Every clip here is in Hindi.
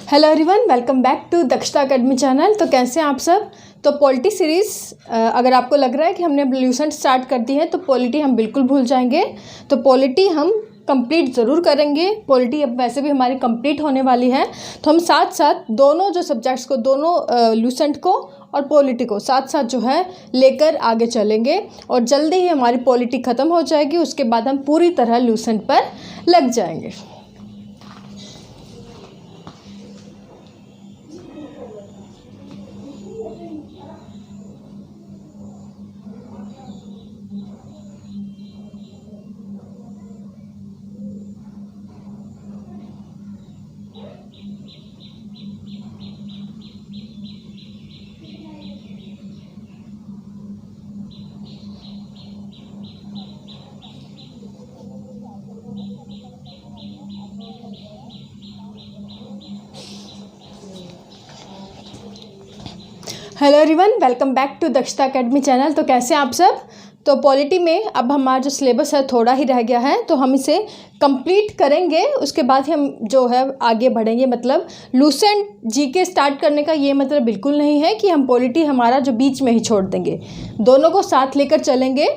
Hello everyone, welcome back to Dakshata academy channel. तो कैसे हैं आप सब। तो पॉलिटी सीरीज़ अगर आपको लग रहा है कि हमने अब ल्यूसेंट स्टार्ट कर दी है तो पॉलिटी हम बिल्कुल भूल जाएंगे। तो पॉलिटी हम कंप्लीट ज़रूर करेंगे। पॉलिटी अब वैसे भी हमारी कंप्लीट होने वाली है, तो हम साथ साथ दोनों जो सब्जेक्ट्स को, दोनों ल्यूसेंट को और पॉलिटी को साथ साथ जो है लेकर आगे चलेंगे और जल्दी ही हमारी पॉलिटी ख़त्म हो जाएगी। उसके बाद हम पूरी तरह ल्यूसेंट पर लग जाएंगे। Hello everyone, welcome back to Dakshata academy channel. तो कैसे हैं आप सब। तो पॉलिटी में अब हमारा जो सिलेबस है थोड़ा ही रह गया है, तो हम इसे कंप्लीट करेंगे। उसके बाद ही हम जो है आगे बढ़ेंगे। मतलब लूसेंट जीके स्टार्ट करने का ये मतलब बिल्कुल नहीं है कि हम पॉलिटी हमारा जो बीच में ही छोड़ देंगे। दोनों को साथ लेकर चलेंगे।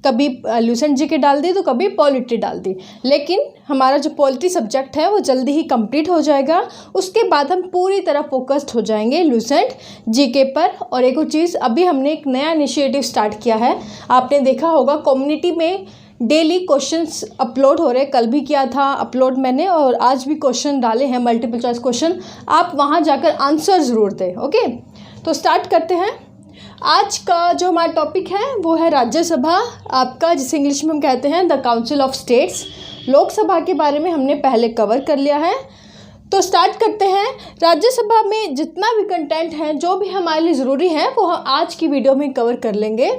कभी लूसेंट जीके डाल दी तो कभी पॉलिटी डाल दी, लेकिन हमारा जो पॉलिटी सब्जेक्ट है वो जल्दी ही कंप्लीट हो जाएगा। उसके बाद हम पूरी तरह फोकस्ड हो जाएंगे लूसेंट जीके पर। और एक और चीज़, अभी हमने एक नया इनिशिएटिव स्टार्ट किया है। आपने देखा होगा कम्युनिटी में डेली क्वेश्चंस अपलोड हो रहे हैं। कल भी किया था अपलोड मैंने, और आज भी क्वेश्चन डाले हैं, मल्टीपल चॉइस क्वेश्चन। आप वहाँ जाकर आंसर ज़रूर दें। ओके, तो स्टार्ट करते हैं। आज का जो हमारा टॉपिक है वो है राज्यसभा आपका, जिसे इंग्लिश में हम कहते हैं the council of states. Lok Sabha के बारे में हमने पहले कवर कर लिया है। तो स्टार्ट करते हैं। राज्यसभा में जितना भी कंटेंट है, जो भी हमारे लिए ज़रूरी है, वो हम आज की वीडियो में कवर कर लेंगे।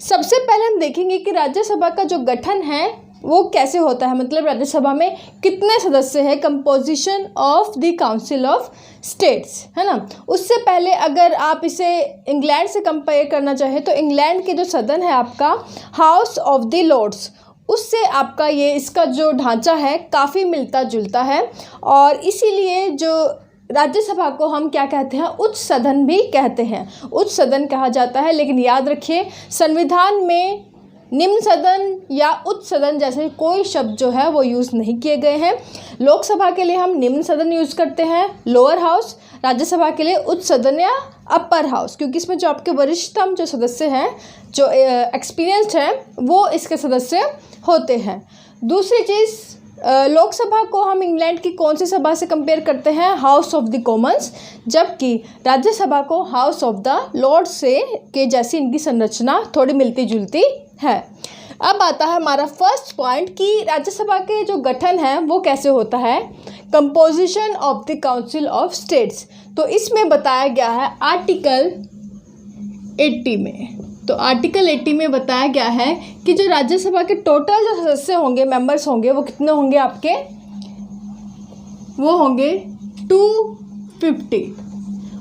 सबसे पहले हम देखेंगे कि राज्यसभा का जो गठन है वो कैसे होता है। मतलब राज्यसभा में कितने सदस्य हैं, composition of the council of states, है ना। उससे पहले अगर आप इसे इंग्लैंड से कंपेयर करना चाहें तो इंग्लैंड के जो सदन है आपका हाउस ऑफ द लॉर्ड्स, उससे आपका ये इसका जो ढांचा है काफ़ी मिलता जुलता है। और इसीलिए जो राज्यसभा को हम क्या कहते हैं, उच्च सदन भी कहते हैं, उच्च सदन कहा जाता है। लेकिन याद रखिए, संविधान में निम्न सदन या उच्च सदन जैसे कोई शब्द जो है वो यूज़ नहीं किए गए हैं। लोकसभा के लिए हम निम्न सदन यूज़ करते हैं, लोअर हाउस। राज्यसभा के लिए उच्च सदन या अपर हाउस, क्योंकि इसमें जो आपके वरिष्ठतम जो सदस्य हैं, जो एक्सपीरियंस्ड हैं, वो इसके सदस्य होते हैं। दूसरी चीज़, लोकसभा को हम इंग्लैंड की कौन सी सभा से कंपेयर करते हैं, हाउस ऑफ द कॉमन्स। जबकि राज्यसभा को हाउस ऑफ द लॉर्ड्स से के जैसी इनकी संरचना थोड़ी मिलती जुलती है। अब आता है हमारा फर्स्ट पॉइंट कि राज्यसभा के जो गठन है वो कैसे होता है, composition of the council of states. तो इसमें बताया गया है आर्टिकल 80 में। तो आर्टिकल 80 में बताया गया है कि जो राज्यसभा के टोटल जो सदस्य होंगे, मेंबर्स होंगे, वो कितने होंगे आपके, वो होंगे 250।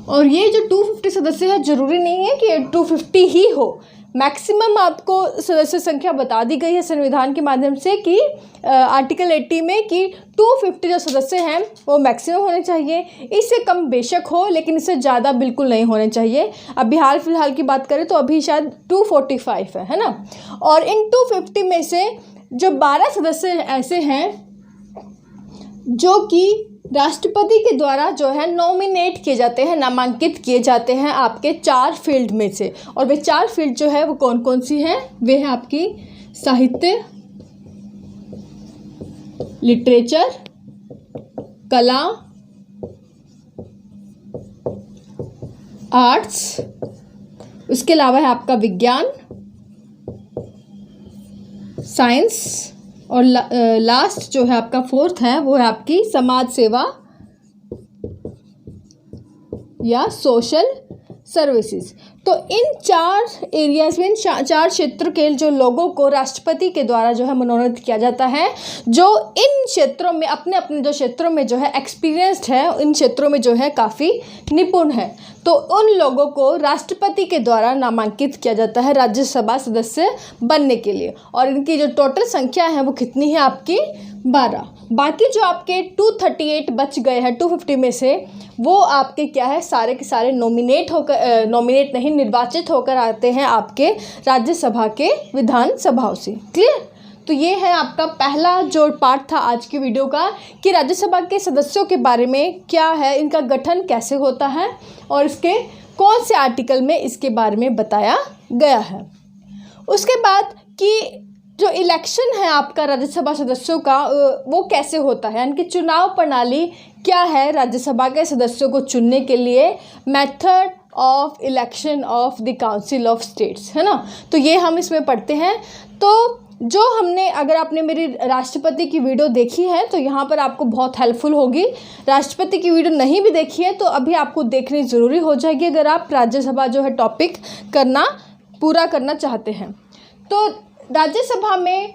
और ये जो 250 सदस्य है, ज़रूरी नहीं है कि 250 ही हो। मैक्सिमम आपको सदस्य संख्या बता दी गई है संविधान के माध्यम से कि आर्टिकल 80 में कि 250 जो सदस्य हैं वो मैक्सिमम होने चाहिए। इससे कम बेशक हो, लेकिन इससे ज़्यादा बिल्कुल नहीं होने चाहिए। अभी हाल फिलहाल की बात करें तो अभी शायद 245 है ना। और इन 250 में से जो 12 सदस्य ऐसे हैं जो कि राष्ट्रपति के द्वारा जो है नॉमिनेट किए जाते हैं, नामांकित किए जाते हैं आपके 4 फील्ड में से। और वे 4 फील्ड जो है वो कौन कौन सी हैं, वे है आपकी साहित्य, लिटरेचर, कला, आर्ट्स, उसके अलावा है आपका विज्ञान, साइंस, और लास्ट जो है आपका 4th है वो है आपकी समाज सेवा या सोशल सर्विसेज। तो इन 4 एरियाज़ में, इन 4 क्षेत्र के जो लोगों को राष्ट्रपति के द्वारा जो है मनोनीत किया जाता है, जो इन क्षेत्रों में अपने अपने जो क्षेत्रों में जो है एक्सपीरियंस्ड है, इन क्षेत्रों में जो है काफ़ी निपुण है, तो उन लोगों को राष्ट्रपति के द्वारा नामांकित किया जाता है राज्यसभा सदस्य बनने के लिए। और इनकी जो टोटल संख्या है वो कितनी है आपकी 12। बाकी जो आपके 238 बच गए हैं 250 में से, वो आपके क्या है सारे के सारे नॉमिनेट नहीं निर्वाचित होकर आते हैं आपके राज्यसभा के विधानसभाओं से। क्लियर? तो ये है आपका पहला जो पार्ट था आज की वीडियो का कि राज्यसभा के सदस्यों के बारे में क्या है, इनका गठन कैसे होता है और इसके कौन से आर्टिकल में इसके बारे में बताया गया है। उसके बाद कि जो इलेक्शन है आपका राज्यसभा सदस्यों का वो कैसे होता है, यानी कि चुनाव प्रणाली क्या है राज्यसभा के सदस्यों को चुनने के लिए, method of election of the council of states, है ना। तो ये हम इसमें पढ़ते हैं। तो जो हमने, अगर आपने मेरी राष्ट्रपति की वीडियो देखी है तो यहाँ पर आपको बहुत हेल्पफुल होगी। राष्ट्रपति की वीडियो नहीं भी देखी है तो अभी आपको देखनी ज़रूरी हो जाएगी अगर आप राज्यसभा जो है टॉपिक पूरा करना चाहते हैं। तो राज्यसभा में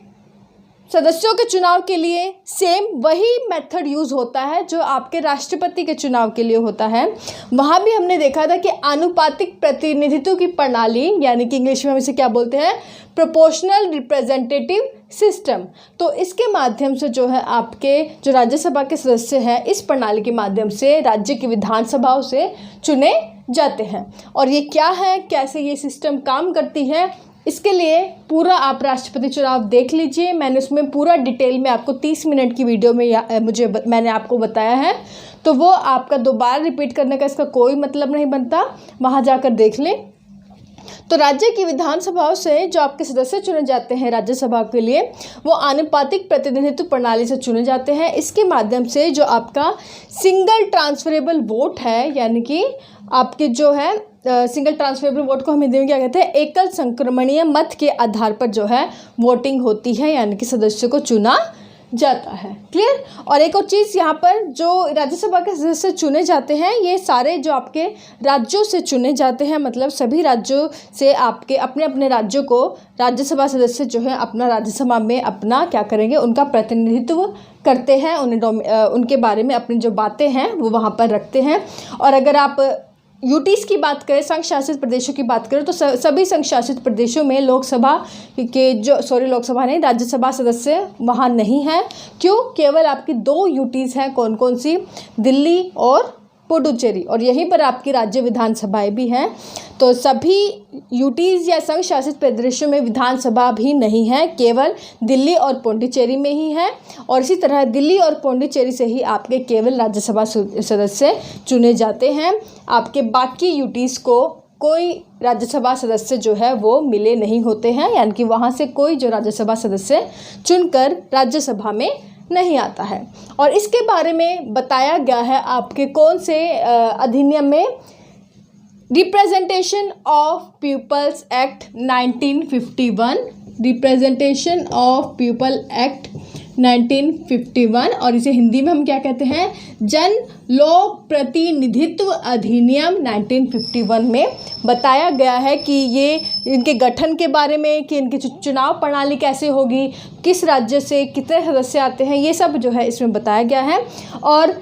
सदस्यों के चुनाव के लिए सेम वही मेथड यूज़ होता है जो आपके राष्ट्रपति के चुनाव के लिए होता है। वहाँ भी हमने देखा था कि आनुपातिक प्रतिनिधित्व की प्रणाली, यानी कि इंग्लिश में हम इसे क्या बोलते हैं, प्रोपोर्शनल रिप्रेजेंटेटिव सिस्टम। तो इसके माध्यम से जो है आपके जो राज्यसभा के सदस्य हैं इस प्रणाली के माध्यम से राज्य की विधानसभाओं से चुने जाते हैं। और ये क्या है, कैसे ये सिस्टम काम करती है, इसके लिए पूरा आप राष्ट्रपति चुनाव देख लीजिए। मैंने उसमें पूरा डिटेल में आपको 30 मिनट की वीडियो में मैंने आपको बताया है, तो वो आपका दोबारा रिपीट करने का इसका कोई मतलब नहीं बनता, वहाँ जाकर देख लें। तो राज्य की विधानसभाओं से जो आपके सदस्य चुने जाते हैं राज्यसभा के लिए, वो आनुपातिक प्रतिनिधित्व प्रणाली से चुने जाते हैं। इसके माध्यम से जो आपका सिंगल ट्रांसफरेबल वोट है, यानी कि आपके जो है सिंगल ट्रांसफरेबल वोट को हम हिंदी में क्या कहते हैं, एकल संक्रमणीय मत के आधार पर जो है वोटिंग होती है, यानी कि सदस्य को चुना जाता है। क्लियर? और एक और चीज़ यहाँ पर, जो राज्यसभा के सदस्य चुने जाते हैं ये सारे जो आपके राज्यों से चुने जाते हैं, मतलब सभी राज्यों से आपके अपने अपने राज्यों को राज्यसभा सदस्य जो है अपना राज्यसभा में अपना क्या करेंगे, उनका प्रतिनिधित्व करते हैं, उनके बारे में अपनी जो बातें हैं वो वहाँ पर रखते हैं। और अगर आप यूटीज़ की बात करें, संघ शासित प्रदेशों की बात करें, तो सभी संघ शासित प्रदेशों में लोकसभा नहीं, राज्यसभा सदस्य वहाँ नहीं है। क्यों? केवल आपकी 2 यूटीज़ हैं, कौन कौन सी, दिल्ली और पुडुचेरी, और यहीं पर आपकी राज्य विधानसभाएं भी हैं। तो सभी यूटीज़ या संघ शासित प्रदेशों में विधानसभा भी नहीं है, केवल दिल्ली और पुडुचेरी में ही है। और इसी तरह दिल्ली और पुडुचेरी से ही आपके केवल राज्यसभा सदस्य चुने जाते हैं। आपके बाकी यूटीज़ को कोई राज्यसभा सदस्य जो है वो मिले नहीं होते हैं, यानी कि वहाँ से कोई जो राज्यसभा सदस्य चुनकर राज्यसभा में नहीं आता है। और इसके बारे में बताया गया है आपके कौन से अधिनियम में, representation of peoples act 1951, representation of people act 1951, और इसे हिंदी में हम क्या कहते हैं, जन लोक प्रतिनिधित्व अधिनियम 1951 में बताया गया है कि ये इनके गठन के बारे में, कि इनकी चुनाव प्रणाली कैसे होगी, किस राज्य से कितने सदस्य आते हैं, ये सब जो है इसमें बताया गया है। और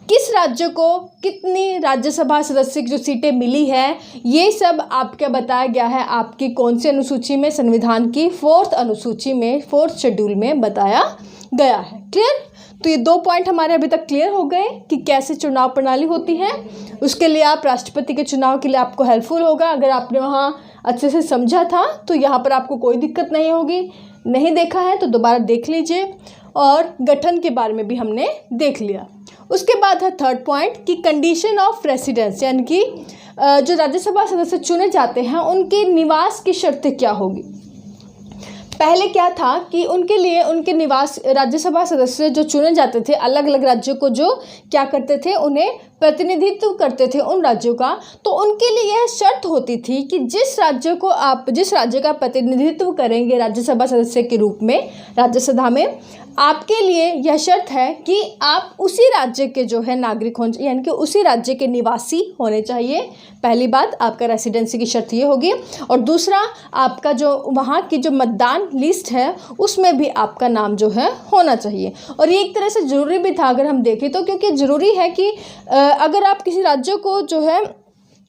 किस राज्य को कितनी राज्यसभा सदस्य की जो सीटें मिली है, ये सब आपके बताया गया है आपकी कौन सी अनुसूची में, संविधान की 4th अनुसूची में, 4th शेड्यूल में बताया गया है। क्लियर? तो ये 2 पॉइंट हमारे अभी तक क्लियर हो गए कि कैसे चुनाव प्रणाली होती है। उसके लिए आप राष्ट्रपति के चुनाव के लिए आपको हेल्पफुल होगा। अगर आपने वहाँ अच्छे से समझा था तो यहाँ पर आपको कोई दिक्कत नहीं होगी। नहीं देखा है तो दोबारा देख लीजिए। और गठन के बारे में भी हमने देख लिया। उसके बाद है 3rd पॉइंट कि कंडीशन ऑफ रेसिडेंस, यानी कि जो राज्यसभा सदस्य चुने जाते हैं उनके निवास की शर्तें क्या होगी। पहले क्या था कि उनके लिए उनके निवास, राज्यसभा सदस्य जो चुने जाते थे अलग अलग राज्यों को जो क्या करते थे, उन्हें प्रतिनिधित्व करते थे उन राज्यों का, तो उनके लिए यह शर्त होती थी कि जिस राज्य का प्रतिनिधित्व करेंगे राज्यसभा सदस्य के रूप में राज्यसभा में, आपके लिए यह शर्त है कि आप उसी राज्य के जो है नागरिक हों, यानी कि उसी राज्य के निवासी होने चाहिए। पहली बात आपका रेसिडेंसी की शर्त ये होगी। और दूसरा, आपका जो वहाँ की जो मतदान लिस्ट है उसमें भी आपका नाम जो है होना चाहिए। और ये एक तरह से ज़रूरी भी था अगर हम देखें तो, क्योंकि ज़रूरी है कि अगर आप किसी राज्य को जो है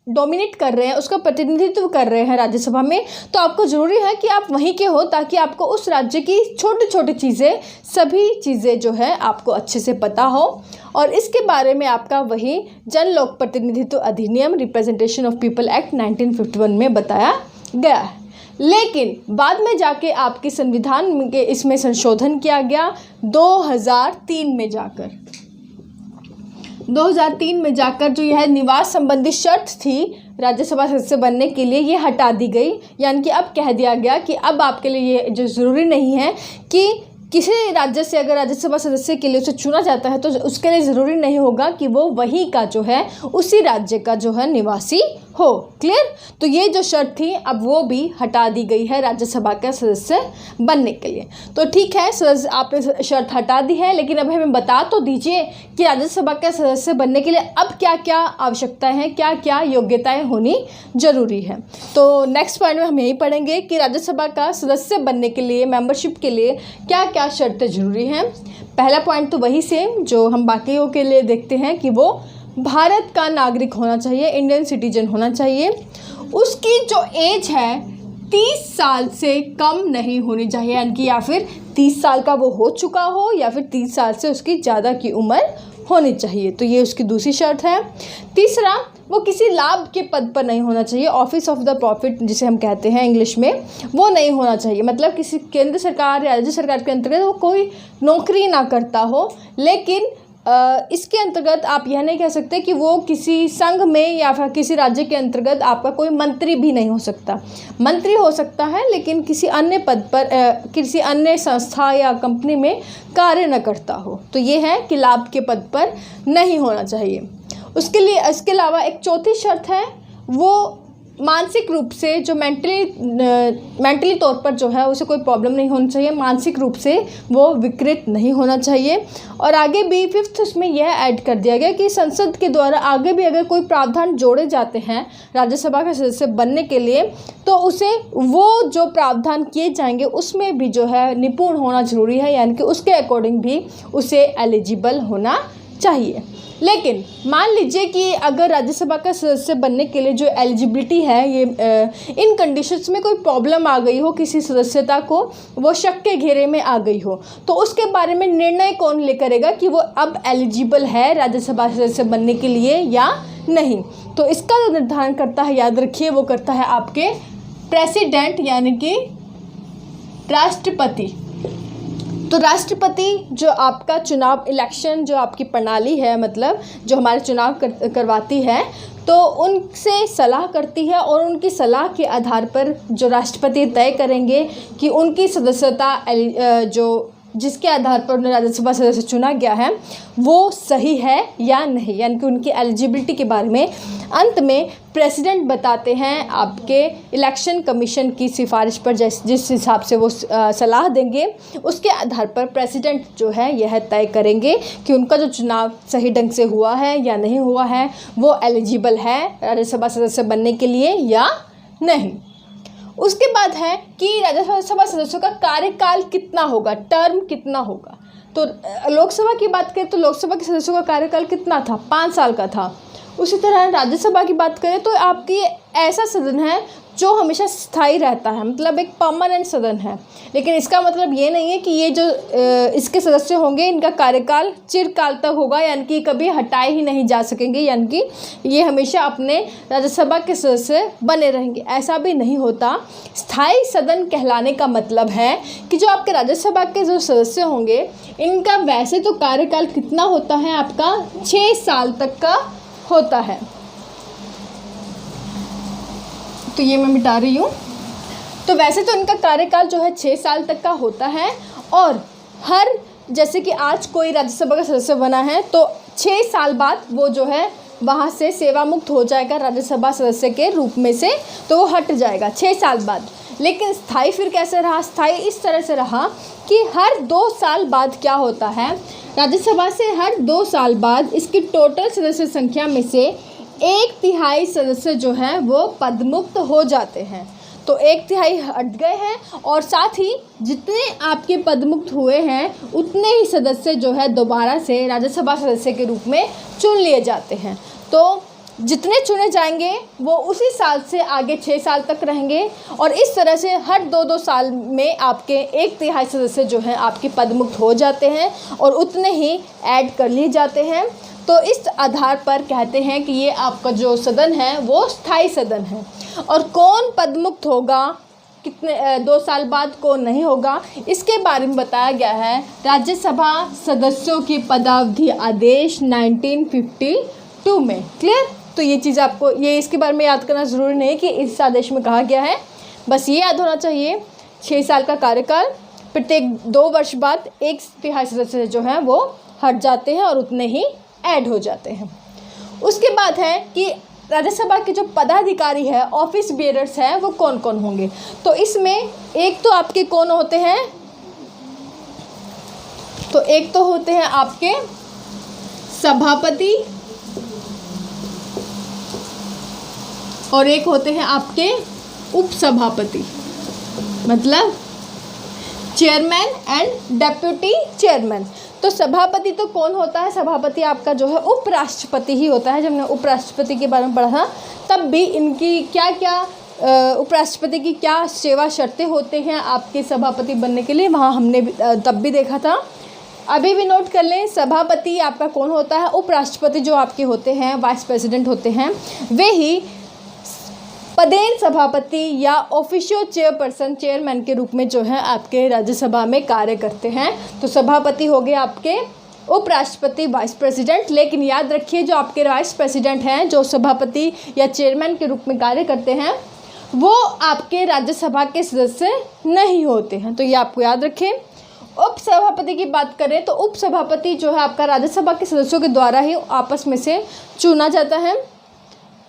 डोमिनेट कर रहे हैं, उसका प्रतिनिधित्व कर रहे हैं राज्यसभा में, तो आपको ज़रूरी है कि आप वहीं के हो, ताकि आपको उस राज्य की छोटी छोटी चीज़ें, सभी चीज़ें जो है आपको अच्छे से पता हो। और इसके बारे में आपका वही जन लोक प्रतिनिधित्व अधिनियम रिप्रेजेंटेशन ऑफ पीपल एक्ट 1951 में बताया गया है। लेकिन बाद में जाके आपके संविधान के इसमें संशोधन किया गया 2003 में जाकर जो यह निवास संबंधी शर्त थी राज्यसभा सदस्य बनने के लिए, ये हटा दी गई। यानी कि अब कह दिया गया कि अब आपके लिए ये जो ज़रूरी नहीं है कि किसी राज्य से अगर राज्यसभा सदस्य के लिए उसे चुना जाता है तो उसके लिए ज़रूरी नहीं होगा कि वो वहीं का जो है उसी राज्य का जो है निवासी हो। क्लियर? तो ये जो शर्त थी अब वो भी हटा दी गई है राज्यसभा का सदस्य बनने के लिए। तो ठीक है, आपने शर्त हटा दी है, लेकिन अब हमें बता तो दीजिए कि राज्यसभा का सदस्य बनने के लिए अब क्या क्या आवश्यकताएं हैं, क्या क्या योग्यताएं होनी जरूरी है। तो नेक्स्ट पॉइंट में हम यही पढ़ेंगे कि राज्यसभा का सदस्य बनने के लिए, मेंबरशिप के लिए क्या क्या शर्तें जरूरी हैं। पहला पॉइंट तो वही सेम जो हम बाकियों के लिए देखते हैं कि वो भारत का नागरिक होना चाहिए, इंडियन सिटीजन होना चाहिए। उसकी जो एज है 30 साल से कम नहीं होनी चाहिए, यानी कि या फिर 30 साल का वो हो चुका हो या फिर 30 साल से उसकी ज़्यादा की उम्र होनी चाहिए। तो ये उसकी दूसरी शर्त है। तीसरा, वो किसी लाभ के पद पर नहीं होना चाहिए, ऑफिस ऑफ द प्रॉफिट जिसे हम कहते हैं इंग्लिश में, वो नहीं होना चाहिए। मतलब किसी केंद्र सरकार या राज्य सरकार के अंतर्गत वो कोई नौकरी ना करता हो। लेकिन इसके अंतर्गत आप यह नहीं कह सकते कि वो किसी संघ में या फिर किसी राज्य के अंतर्गत आपका कोई मंत्री भी नहीं हो सकता। मंत्री हो सकता है लेकिन किसी अन्य पद पर किसी अन्य संस्था या कंपनी में कार्य न करता हो। तो ये है कि लाभ के पद पर नहीं होना चाहिए। इसके अलावा एक चौथी शर्त है, वो मानसिक रूप से जो मेंटली तौर पर जो है उसे कोई प्रॉब्लम नहीं होनी चाहिए, मानसिक रूप से वो विकृत नहीं होना चाहिए। और आगे भी फिफ्थ उसमें यह ऐड कर दिया गया कि संसद के द्वारा आगे भी अगर कोई प्रावधान जोड़े जाते हैं राज्यसभा के सदस्य बनने के लिए, तो उसे वो जो प्रावधान किए जाएंगे उसमें भी जो है निपुण होना ज़रूरी है, यानी कि उसके अकॉर्डिंग भी उसे एलिजिबल होना चाहिए। लेकिन मान लीजिए कि अगर राज्यसभा का सदस्य बनने के लिए जो एलिजिबिलिटी है ये इन कंडीशंस में कोई प्रॉब्लम आ गई हो, किसी सदस्यता को वो शक के घेरे में आ गई हो, तो उसके बारे में निर्णय कौन ले करेगा कि वो अब एलिजिबल है राज्यसभा सदस्य बनने के लिए या नहीं। तो इसका जो निर्धारण करता है, याद रखिए, वो करता है आपके प्रेसिडेंट यानी कि राष्ट्रपति। तो राष्ट्रपति जो आपका चुनाव इलेक्शन जो आपकी प्रणाली है, मतलब जो हमारे चुनाव करवाती है, तो उनसे सलाह करती है और उनकी सलाह के आधार पर जो राष्ट्रपति तय करेंगे कि उनकी सदस्यता जो जिसके आधार पर उन्हें राज्यसभा सदस्य चुना गया है वो सही है या नहीं, यानी कि उनकी एलिजिबिलिटी के बारे में अंत में प्रेसिडेंट बताते हैं आपके इलेक्शन कमीशन की सिफारिश पर। जिस हिसाब से वो सलाह देंगे उसके आधार पर प्रेसिडेंट जो है यह तय करेंगे कि उनका जो चुनाव सही ढंग से हुआ है या नहीं हुआ है, वो एलिजिबल है राज्यसभा सदस्य बनने के लिए या नहीं। उसके बाद है कि राज्यसभा सदस्यों का कार्यकाल कितना होगा, टर्म कितना होगा। तो लोकसभा की बात करें तो लोकसभा के सदस्यों का कार्यकाल कितना था, 5 साल का था। उसी तरह राज्यसभा की बात करें तो आपकी ऐसा सदन है जो हमेशा स्थायी रहता है, मतलब एक परमानेंट सदन है। लेकिन इसका मतलब ये नहीं है कि ये जो इसके सदस्य होंगे इनका कार्यकाल चिरकाल तक होगा, यानी कि कभी हटाए ही नहीं जा सकेंगे, यानी कि ये हमेशा अपने राज्यसभा के सदस्य बने रहेंगे, ऐसा भी नहीं होता। स्थायी सदन कहलाने का मतलब है कि जो आपके राज्यसभा के जो सदस्य होंगे इनका वैसे तो कार्यकाल कितना होता है, आपका 6 साल तक का होता है। तो ये मैं मिटा रही हूँ। तो वैसे तो इनका कार्यकाल जो है 6 साल तक का होता है, और हर जैसे कि आज कोई राज्यसभा का सदस्य बना है तो 6 साल बाद वो जो है वहाँ से सेवा मुक्त हो जाएगा राज्यसभा सदस्य के रूप में से, तो वो हट जाएगा 6 साल बाद। लेकिन स्थायी फिर कैसे रहा? स्थायी इस तरह से रहा कि हर 2 साल बाद क्या होता है, राज्यसभा से हर 2 साल बाद इसकी टोटल सदस्य संख्या में से 1/3 सदस्य जो हैं वो पदमुक्त हो जाते हैं। तो 1/3 हट गए हैं और साथ ही जितने आपके पदमुक्त हुए हैं उतने ही सदस्य जो है दोबारा से राज्यसभा सदस्य के रूप में चुन लिए जाते हैं। तो जितने चुने जाएंगे वो उसी साल से आगे 6 साल तक रहेंगे और इस तरह से हर 2-2 साल में आपके 1/3 सदस्य जो हैं आपके पदमुक्त हो जाते हैं और उतने ही ऐड कर लिए जाते हैं। तो इस आधार पर कहते हैं कि ये आपका जो सदन है वो स्थायी सदन है। और कौन पदमुक्त होगा, कितने 2 साल बाद कौन नहीं होगा, इसके बारे में बताया गया है राज्यसभा सदस्यों की पदावधि आदेश 1952 में। क्लियर? तो ये चीज़ आपको ये इसके बारे में याद करना ज़रूरी नहीं कि इस आदेश में कहा गया है, बस ये याद होना चाहिए 6 साल का कार्यकाल, प्रत्येक 2 वर्ष बाद 1/3 सदस्य जो हैं वो हट जाते हैं और उतने ही ऐड हो जाते हैं। उसके बाद है कि राज्यसभा के जो पदाधिकारी है, ऑफिस बेयरर्स हैं, वो कौन कौन होंगे। तो इसमें एक तो आपके कौन होते हैं, तो एक तो होते हैं आपके सभापति और एक होते हैं आपके उपसभापति, मतलब चेयरमैन एंड डेप्यूटी चेयरमैन। तो सभापति तो कौन होता है, सभापति आपका जो है उपराष्ट्रपति ही होता है। जब हमने उपराष्ट्रपति के बारे में पढ़ा था तब भी इनकी क्या क्या उपराष्ट्रपति की क्या सेवा शर्तें होते हैं आपके सभापति बनने के लिए, वहाँ हमने तब भी देखा था। अभी भी नोट कर लें, सभापति आपका कौन होता है, उपराष्ट्रपति जो आपके होते हैं, वाइस प्रेसिडेंट होते हैं, वे ही पदेन सभापति या ऑफिशियल चेयरपर्सन, चेयरमैन के रूप में जो है आपके राज्यसभा में कार्य करते हैं। तो सभापति हो गए आपके, उपराष्ट्रपति वाइस प्रेसिडेंट। लेकिन याद रखिए जो आपके वाइस प्रेसिडेंट हैं, जो सभापति या चेयरमैन के रूप में कार्य करते हैं, वो आपके राज्यसभा के सदस्य नहीं होते हैं। तो ये आपको याद रखें। उपसभापति की बात करें तो उपसभापति जो है आपका राज्यसभा के सदस्यों के द्वारा ही आपस में से चुना जाता है।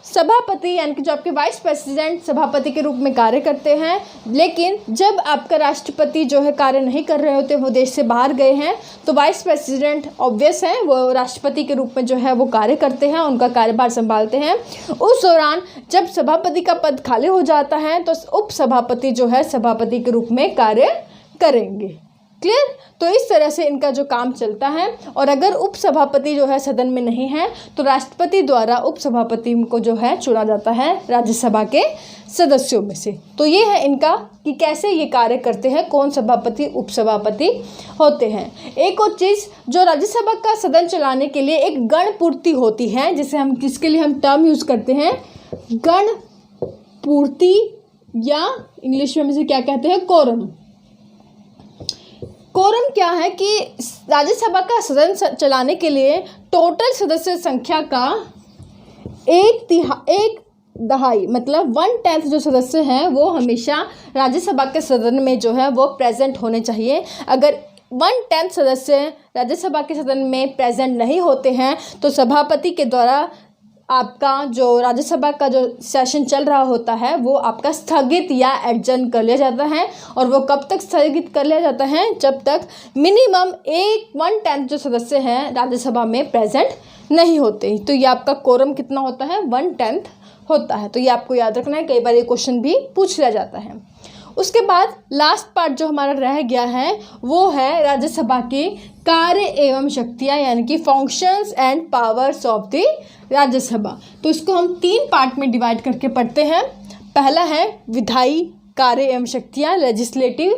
सभापति यानी कि जो आपके वाइस प्रेसिडेंट सभापति के रूप में कार्य करते हैं, लेकिन जब आपका राष्ट्रपति जो है कार्य नहीं कर रहे होते, वो देश से बाहर गए हैं, तो वाइस प्रेसिडेंट ऑब्वियस है, वो राष्ट्रपति के रूप में जो है वो कार्य करते हैं, उनका कार्यभार संभालते हैं। उस दौरान जब सभापति का पद खाली हो जाता है तो उपसभापति जो है सभापति के रूप में कार्य करेंगे। क्लियर? तो इस तरह से इनका जो काम चलता है। और अगर उपसभापति जो है सदन में नहीं है तो राष्ट्रपति द्वारा उपसभापति को जो है चुना जाता है राज्यसभा के सदस्यों में से। तो ये है इनका कि कैसे ये कार्य करते हैं, कौन सभापति उपसभापति होते हैं। एक और चीज़ जो राज्यसभा का सदन चलाने के लिए एक गण पूर्ति होती है, जिसके लिए हम टर्म यूज़ करते हैं गण पूर्ति, या इंग्लिश में इसे क्या कहते हैं, कोरम। कोरम क्या है कि राज्यसभा का सदन चलाने के लिए टोटल सदस्य संख्या का 1/10 मतलब 1/10 जो सदस्य हैं वो हमेशा राज्यसभा के सदन में जो है वो प्रेजेंट होने चाहिए। अगर 1/10 सदस्य राज्यसभा के सदन में प्रेजेंट नहीं होते हैं तो सभापति के द्वारा आपका जो राज्यसभा का जो सेशन चल रहा होता है वो आपका स्थगित या एडजर्न कर लिया जाता है। और वो कब तक स्थगित कर लिया जाता है, जब तक मिनिमम 1/10 जो सदस्य हैं राज्यसभा में प्रेजेंट नहीं होते। तो ये आपका कोरम कितना होता है, 1/10 होता है। तो ये आपको याद रखना है, कई बार ये क्वेश्चन भी पूछ लिया जाता है। उसके बाद लास्ट पार्ट जो हमारा रह गया है वो है राज्यसभा की कार्य एवं शक्तियाँ, यानी कि functions and powers of the Rajya Sabha. तो इसको हम 3 पार्ट में डिवाइड करके पढ़ते हैं। पहला है विधायी कार्य एवं शक्तियाँ, लेजिस्लेटिव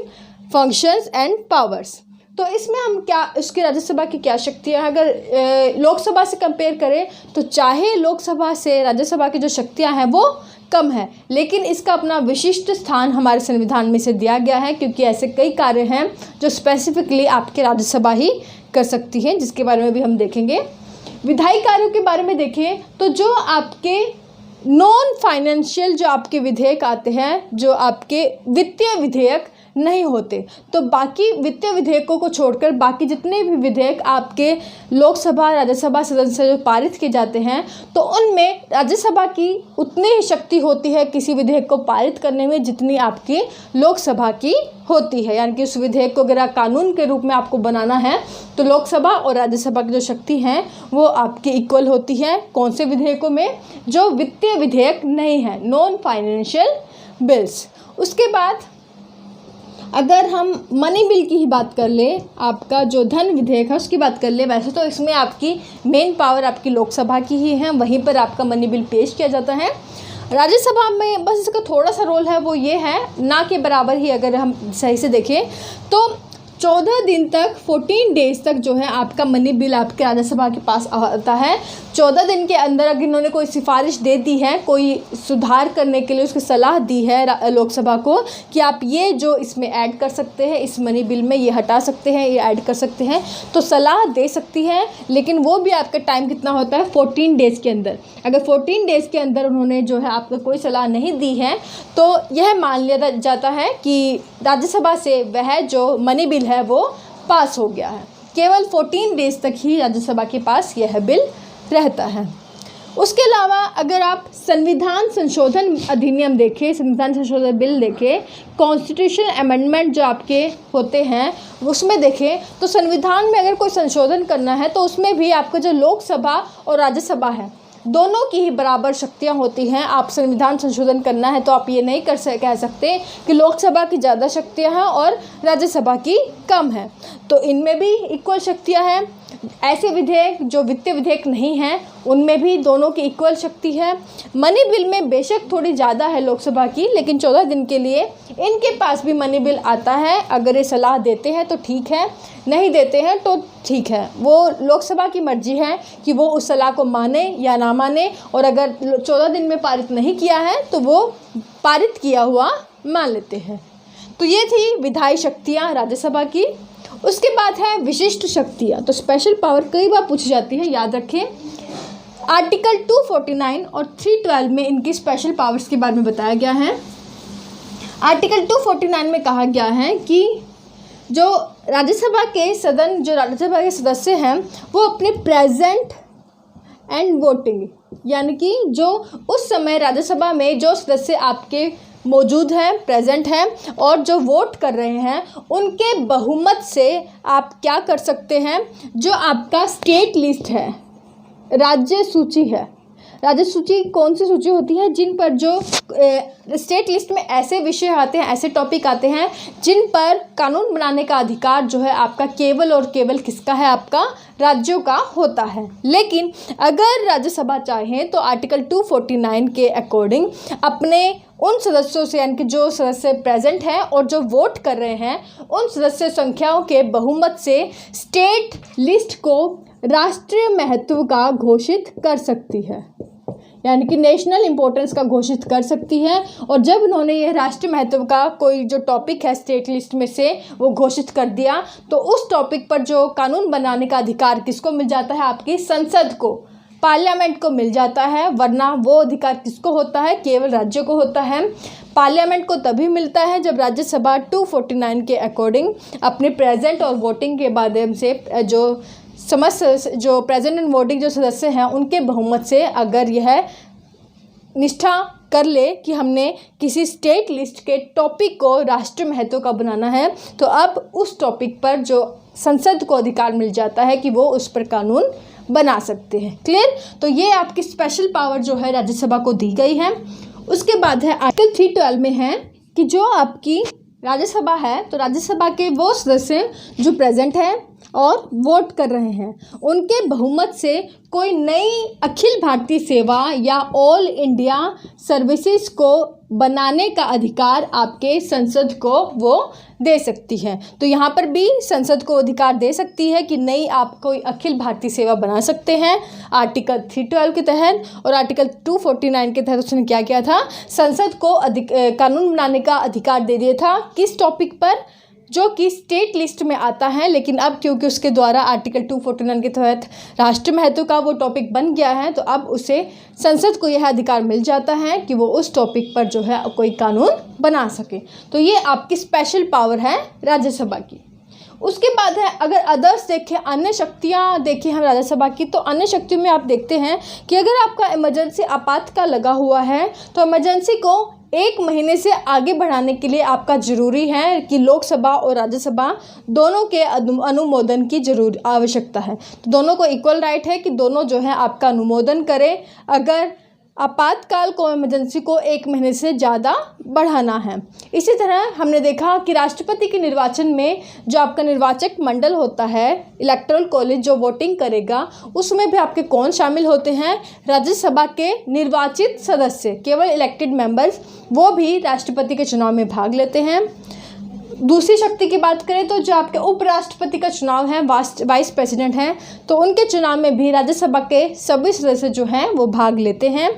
फंक्शंस एंड पावर्स। तो इसमें हम क्या, उसके राज्यसभा की क्या शक्तियाँ, अगर लोकसभा से कंपेयर करें तो चाहे लोकसभा से राज्यसभा की जो शक्तियाँ हैं वो कम है, लेकिन इसका अपना विशिष्ट स्थान हमारे संविधान में से दिया गया है, क्योंकि ऐसे कई कार्य हैं जो स्पेसिफिकली आपके राज्यसभा ही कर सकती है, जिसके बारे में भी हम देखेंगे। विधायी कार्यों के बारे में देखें तो जो आपके नॉन फाइनेंशियल जो आपके विधेयक आते हैं, जो आपके वित्तीय विधेयक नहीं होते। तो बाकी वित्तीय विधेयकों को छोड़कर बाकी जितने भी विधेयक आपके लोकसभा राज्यसभा सदन से जो पारित किए जाते हैं, तो उनमें राज्यसभा की उतनी ही शक्ति होती है किसी विधेयक को पारित करने में जितनी आपकी लोकसभा की होती है। यानी कि उस विधेयक को अगर कानून के रूप में आपको बनाना है तो लोकसभा और राज्यसभा की जो शक्ति है वो आपकी इक्वल होती है। कौन से विधेयकों में? जो वित्तीय विधेयक नहीं है, नॉन फाइनेंशियल बिल्स। उसके बाद अगर हम मनी बिल की ही बात कर ले, आपका जो धन विधेयक है उसकी बात कर ले, वैसे तो इसमें आपकी मेन पावर आपकी लोकसभा की ही है, वहीं पर आपका मनी बिल पेश किया जाता है। राज्यसभा में बस इसका थोड़ा सा रोल है, वो ये है ना के बराबर ही अगर हम सही से देखें तो 14 दिन तक 14 डेज़ तक जो है आपका मनी बिल आपके राज्यसभा के पास आता है। 14 दिन के अंदर अगर इन्होंने कोई सिफारिश दे दी है, कोई सुधार करने के लिए उसकी सलाह दी है लोकसभा को कि आप ये जो इसमें ऐड कर सकते हैं, इस मनी बिल में ये हटा सकते हैं, ये ऐड कर सकते हैं, तो सलाह दे सकती है। लेकिन वो भी आपका टाइम कितना होता है? 14 डेज़ के अंदर। अगर 14 डेज़ के अंदर उन्होंने जो है आपको कोई सलाह नहीं दी है तो यह मान लिया जाता है कि राज्यसभा से वह जो मनी बिल है वो पास हो गया है। केवल 14 डेज़ तक ही राज्यसभा के पास यह बिल रहता है। उसके अलावा अगर आप संविधान संशोधन अधिनियम देखें, संविधान संशोधन बिल देखें, कॉन्स्टिट्यूशन अमेंडमेंट जो आपके होते हैं उसमें देखें, तो संविधान में अगर कोई संशोधन करना है तो उसमें भी आपका जो लोकसभा और राज्यसभा है दोनों की ही बराबर शक्तियां होती हैं। आप संविधान संशोधन करना है तो आप ये नहीं कह सकते कि लोकसभा की ज़्यादा शक्तियां हैं और राज्यसभा की कम है। तो इनमें भी इक्वल शक्तियां हैं। ऐसे विधेयक जो वित्तीय विधेयक नहीं हैं उनमें भी दोनों की इक्वल शक्ति है। मनी बिल में बेशक थोड़ी ज़्यादा है लोकसभा की, लेकिन 14 दिन के लिए इनके पास भी मनी बिल आता है। अगर ये सलाह देते हैं तो ठीक है, नहीं देते हैं तो ठीक है, वो लोकसभा की मर्जी है कि वो उस सलाह को माने या ना माने। और अगर 14 दिन में पारित नहीं किया है तो वो पारित किया हुआ मान लेते हैं। तो ये थी विधायी शक्तियाँ राज्यसभा की। उसके बाद है विशिष्ट शक्तियाँ। तो स्पेशल पावर कई बार पूछी जाती है, याद रखें। आर्टिकल 249 और 312 में इनकी स्पेशल पावर्स के बारे में बताया गया है। आर्टिकल 249 में कहा गया है कि जो राज्यसभा के सदस्य हैं वो अपने प्रेजेंट एंड वोटिंग, यानी कि जो उस समय राज्यसभा में जो सदस्य आपके मौजूद हैं, प्रेजेंट हैं और जो वोट कर रहे हैं, उनके बहुमत से आप क्या कर सकते हैं? जो आपका स्टेट लिस्ट है, राज्य सूची है। राज्य सूची कौन सी सूची होती है? जिन पर जो स्टेट लिस्ट में ऐसे विषय आते हैं, ऐसे टॉपिक आते हैं जिन पर कानून बनाने का अधिकार जो है आपका केवल और केवल किसका है? आपका राज्यों का होता है। लेकिन अगर राज्यसभा चाहें तो आर्टिकल 249 के अकॉर्डिंग अपने उन सदस्यों से, यानी कि जो सदस्य प्रेजेंट हैं और जो वोट कर रहे हैं, उन सदस्य संख्याओं के बहुमत से स्टेट लिस्ट को राष्ट्रीय महत्व का घोषित कर सकती है, यानी कि नेशनल इम्पोर्टेंस का घोषित कर सकती है। और जब उन्होंने ये राष्ट्रीय महत्व का कोई जो टॉपिक है स्टेट लिस्ट में से वो घोषित कर दिया, तो उस टॉपिक पर जो कानून बनाने का अधिकार किसको मिल जाता है? आपकी संसद को, पार्लियामेंट को मिल जाता है। वरना वो अधिकार किसको होता है? केवल राज्यों को होता है। पार्लियामेंट को तभी मिलता है जब राज्यसभा 249 के अकॉर्डिंग अपने प्रेजेंट और वोटिंग के माध्यम से जो प्रेजेंट एंड वोटिंग जो सदस्य हैं उनके बहुमत से अगर यह निष्ठा कर ले कि हमने किसी स्टेट लिस्ट के टॉपिक को राष्ट्रीय महत्व का बनाना है, तो अब उस टॉपिक पर जो संसद को अधिकार मिल जाता है कि वो उस पर कानून बना सकते हैं। क्लियर? तो ये आपकी स्पेशल पावर जो है राज्यसभा को दी गई है। उसके बाद है आर्टिकल 312 में है कि जो आपकी राज्यसभा है, तो राज्यसभा के वो सदस्य जो प्रेजेंट हैं और वोट कर रहे हैं, उनके बहुमत से कोई नई अखिल भारतीय सेवा या ऑल इंडिया सर्विसेज को बनाने का अधिकार आपके संसद को वो दे सकती है। तो यहाँ पर भी संसद को अधिकार दे सकती है कि नई आप कोई अखिल भारतीय सेवा बना सकते हैं आर्टिकल 312 के तहत। और आर्टिकल 249 के तहत उसने क्या किया था? संसद को कानून बनाने का अधिकार दे दिया था। किस टॉपिक पर? जो कि स्टेट लिस्ट में आता है, लेकिन अब क्योंकि उसके द्वारा आर्टिकल 249 के तहत राष्ट्रीय महत्व का वो टॉपिक बन गया है, तो अब उसे संसद को यह अधिकार मिल जाता है कि वो उस टॉपिक पर जो है कोई कानून बना सके। तो ये आपकी स्पेशल पावर है राज्यसभा की। उसके बाद है, अगर अदर्स देखें, अन्य शक्तियाँ देखें हम राज्यसभा की, तो अन्य शक्तियों में आप देखते हैं कि अगर आपका इमरजेंसी आपातकाल लगा हुआ है तो इमरजेंसी को 1 महीने से आगे बढ़ाने के लिए आपका ज़रूरी है कि लोकसभा और राज्यसभा दोनों के अनुमोदन की आवश्यकता है। तो दोनों को इक्वल राइट है कि दोनों जो है आपका अनुमोदन करें अगर आपातकाल को, इमरजेंसी को 1 महीने से ज़्यादा बढ़ाना है। इसी तरह हमने देखा कि राष्ट्रपति के निर्वाचन में जो आपका निर्वाचक मंडल होता है, इलेक्टोरल कॉलेज जो वोटिंग करेगा, उसमें भी आपके कौन शामिल होते हैं? राज्यसभा के निर्वाचित सदस्य, केवल इलेक्टेड मेंबर्स, वो भी राष्ट्रपति के चुनाव में भाग लेते हैं। दूसरी शक्ति की बात करें तो जो आपके उपराष्ट्रपति का चुनाव है, वाइस प्रेसिडेंट हैं, तो उनके चुनाव में भी राज्यसभा के सभी सदस्य जो हैं वो भाग लेते हैं।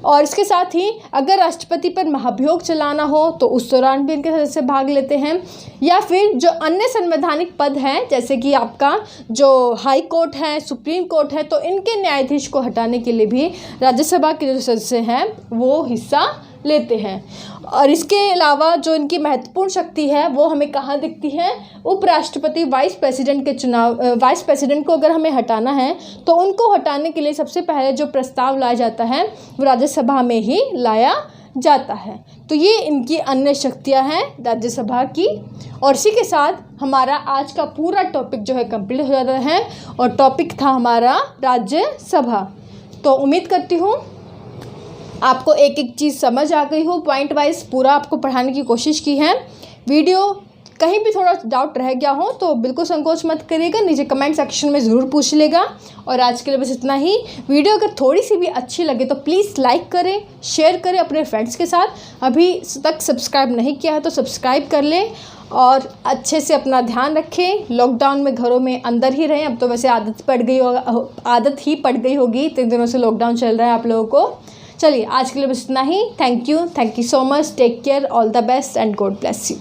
और इसके साथ ही अगर राष्ट्रपति पर महाभियोग चलाना हो तो उस दौरान भी इनके सदस्य भाग लेते हैं। या फिर जो अन्य संवैधानिक पद हैं, जैसे कि आपका जो हाई कोर्ट है, सुप्रीम कोर्ट है, तो इनके न्यायाधीश को हटाने के लिए भी राज्यसभा के जो सदस्य हैं वो हिस्सा लेते हैं। और इसके अलावा जो इनकी महत्वपूर्ण शक्ति है वो हमें कहाँ दिखती है? उपराष्ट्रपति, वाइस प्रेसिडेंट के चुनाव, वाइस प्रेसिडेंट को अगर हमें हटाना है तो उनको हटाने के लिए सबसे पहले जो प्रस्ताव लाया जाता है वो राज्यसभा में ही लाया जाता है। तो ये इनकी अन्य शक्तियाँ हैं राज्यसभा की। और इसी के साथ हमारा आज का पूरा टॉपिक जो है कंप्लीट हो जाता है, और टॉपिक था हमारा राज्यसभा। तो उम्मीद करती हूँ आपको एक एक चीज़ समझ आ गई हो, पॉइंट वाइज पूरा आपको पढ़ाने की कोशिश की है। वीडियो कहीं भी थोड़ा डाउट रह गया हो तो बिल्कुल संकोच मत करिएगा, नीचे कमेंट सेक्शन में ज़रूर पूछ लेगा। और आज के लिए बस इतना ही। वीडियो अगर थोड़ी सी भी अच्छी लगे तो प्लीज़ लाइक करें, शेयर करें अपने फ्रेंड्स के साथ। अभी तक सब्सक्राइब नहीं किया है तो सब्सक्राइब कर लें, और अच्छे से अपना ध्यान रखें। लॉकडाउन में घरों में अंदर ही रहें। अब तो वैसे आदत ही पड़ गई होगी, 3 दिनों से लॉकडाउन चल रहा है आप लोगों को। चलिए आज के लिए बस इतना ही। Thank you so much. Take care, all the best and God bless you.